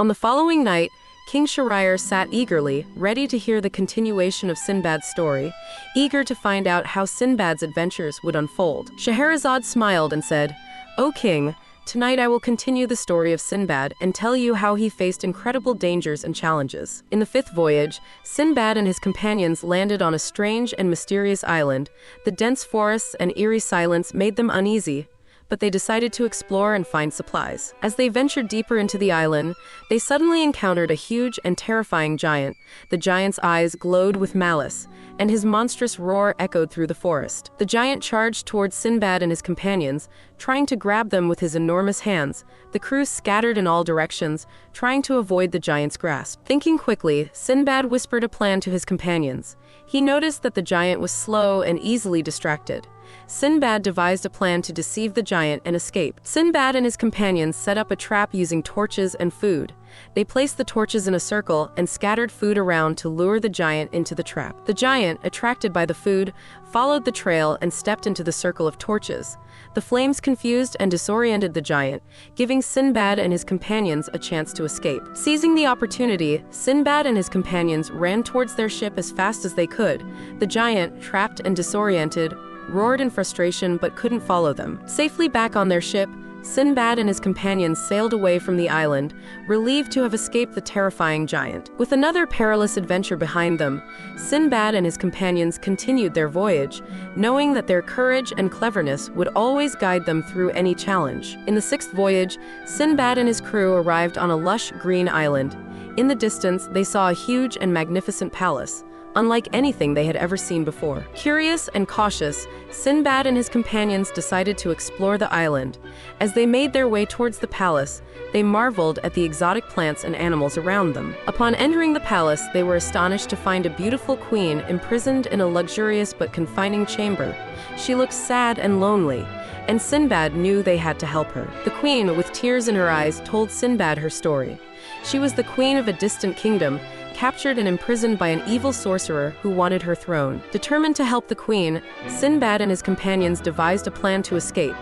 On the following night, King Shahryar sat eagerly, ready to hear the continuation of Sinbad's story, eager to find out how Sinbad's adventures would unfold. Scheherazade smiled and said, "O King, tonight I will continue the story of Sinbad and tell you how he faced incredible dangers and challenges." In the fifth voyage, Sinbad and his companions landed on a strange and mysterious island. The dense forests and eerie silence made them uneasy, but they decided to explore and find supplies. As they ventured deeper into the island, they suddenly encountered a huge and terrifying giant. The giant's eyes glowed with malice, and his monstrous roar echoed through the forest. The giant charged towards Sinbad and his companions, trying to grab them with his enormous hands. The crew scattered in all directions, trying to avoid the giant's grasp. Thinking quickly, Sinbad whispered a plan to his companions. He noticed that the giant was slow and easily distracted. Sinbad devised a plan to deceive the giant and escape. Sinbad and his companions set up a trap using torches and food. They placed the torches in a circle and scattered food around to lure the giant into the trap. The giant, attracted by the food, followed the trail and stepped into the circle of torches. The flames confused and disoriented the giant, giving Sinbad and his companions a chance to escape. Seizing the opportunity, Sinbad and his companions ran towards their ship as fast as they could. The giant, trapped and disoriented, roared in frustration but couldn't follow them. Safely back on their ship, Sinbad and his companions sailed away from the island, relieved to have escaped the terrifying giant. With another perilous adventure behind them, Sinbad and his companions continued their voyage, knowing that their courage and cleverness would always guide them through any challenge. In the sixth voyage, Sinbad and his crew arrived on a lush green island. In the distance, they saw a huge and magnificent palace, unlike anything they had ever seen before. Curious and cautious, Sinbad and his companions decided to explore the island. As they made their way towards the palace, they marveled at the exotic plants and animals around them. Upon entering the palace, they were astonished to find a beautiful queen imprisoned in a luxurious but confining chamber. She looked sad and lonely, and Sinbad knew they had to help her. The queen, with tears in her eyes, told Sinbad her story. She was the queen of a distant kingdom, captured and imprisoned by an evil sorcerer who wanted her throne. Determined to help the queen, Sinbad and his companions devised a plan to escape.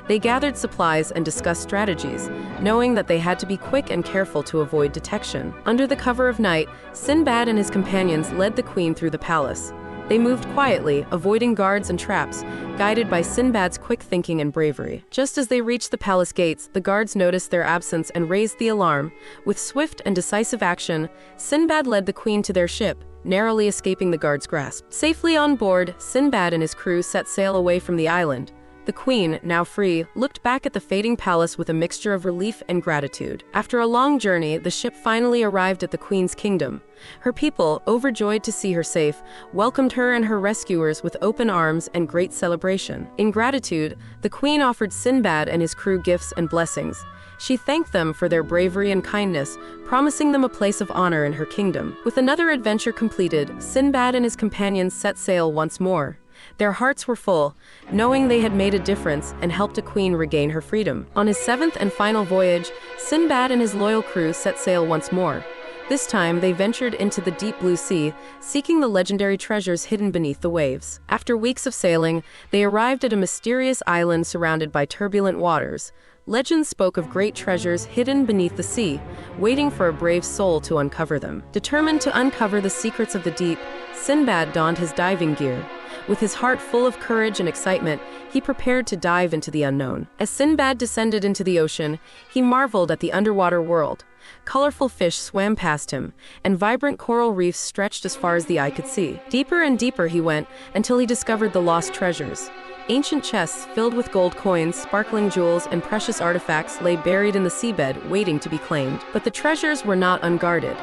They gathered supplies and discussed strategies, knowing that they had to be quick and careful to avoid detection. Under the cover of night, Sinbad and his companions led the queen through the palace. They moved quietly, avoiding guards and traps, guided by Sinbad's quick thinking and bravery. Just as they reached the palace gates, the guards noticed their absence and raised the alarm. With swift and decisive action, Sinbad led the queen to their ship, narrowly escaping the guards' grasp. Safely on board, Sinbad and his crew set sail away from the island. The queen, now free, looked back at the fading palace with a mixture of relief and gratitude. After a long journey, the ship finally arrived at the queen's kingdom. Her people, overjoyed to see her safe, welcomed her and her rescuers with open arms and great celebration. In gratitude, the queen offered Sinbad and his crew gifts and blessings. She thanked them for their bravery and kindness, promising them a place of honor in her kingdom. With another adventure completed, Sinbad and his companions set sail once more. Their hearts were full, knowing they had made a difference and helped a queen regain her freedom. On his seventh and final voyage, Sinbad and his loyal crew set sail once more. This time, they ventured into the deep blue sea, seeking the legendary treasures hidden beneath the waves. After weeks of sailing, they arrived at a mysterious island surrounded by turbulent waters. Legends spoke of great treasures hidden beneath the sea, waiting for a brave soul to uncover them. Determined to uncover the secrets of the deep, Sinbad donned his diving gear. With his heart full of courage and excitement, he prepared to dive into the unknown. As Sinbad descended into the ocean, he marveled at the underwater world. Colorful fish swam past him, and vibrant coral reefs stretched as far as the eye could see. Deeper and deeper he went, until he discovered the lost treasures. Ancient chests filled with gold coins, sparkling jewels, and precious artifacts lay buried in the seabed, waiting to be claimed. But the treasures were not unguarded.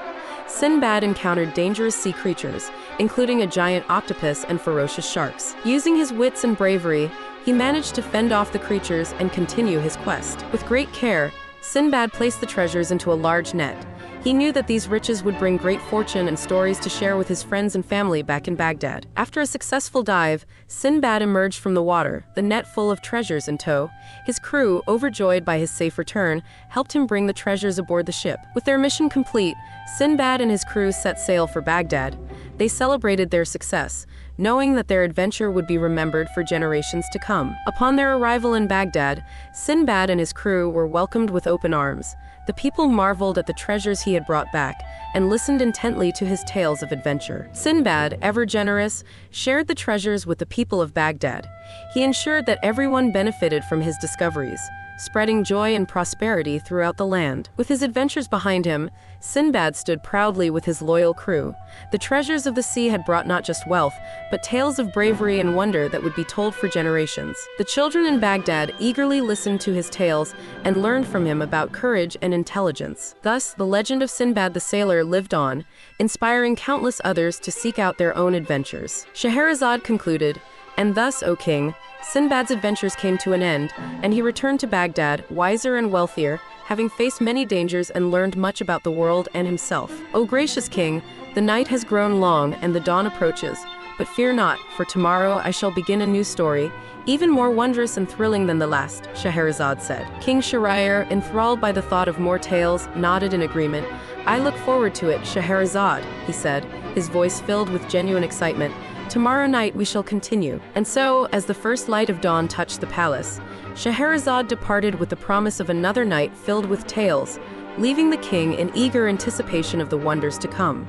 Sinbad encountered dangerous sea creatures, including a giant octopus and ferocious sharks. Using his wits and bravery, he managed to fend off the creatures and continue his quest. With great care, Sinbad placed the treasures into a large net. He knew that these riches would bring great fortune and stories to share with his friends and family back in Baghdad. After a successful dive, Sinbad emerged from the water, the net full of treasures in tow. His crew, overjoyed by his safe return, helped him bring the treasures aboard the ship. With their mission complete, Sinbad and his crew set sail for Baghdad. They celebrated their success, knowing that their adventure would be remembered for generations to come. Upon their arrival in Baghdad, Sinbad and his crew were welcomed with open arms. The people marveled at the treasures he had brought back and listened intently to his tales of adventure. Sinbad, ever generous, shared the treasures with the people of Baghdad. He ensured that everyone benefited from his discoveries, spreading joy and prosperity throughout the land. With his adventures behind him, Sinbad stood proudly with his loyal crew. The treasures of the sea had brought not just wealth, but tales of bravery and wonder that would be told for generations. The children in Baghdad eagerly listened to his tales and learned from him about courage and intelligence. Thus, the legend of Sinbad the sailor lived on, inspiring countless others to seek out their own adventures. Scheherazade concluded, "And thus, O king, Sinbad's adventures came to an end, and he returned to Baghdad, wiser and wealthier, having faced many dangers and learned much about the world and himself. O gracious king, the night has grown long and the dawn approaches, but fear not, for tomorrow I shall begin a new story, even more wondrous and thrilling than the last," Scheherazade said. King Shahryar, enthralled by the thought of more tales, nodded in agreement. "I look forward to it, Scheherazade," he said, his voice filled with genuine excitement. "Tomorrow night we shall continue." And so, as the first light of dawn touched the palace, Scheherazade departed with the promise of another night filled with tales, leaving the king in eager anticipation of the wonders to come.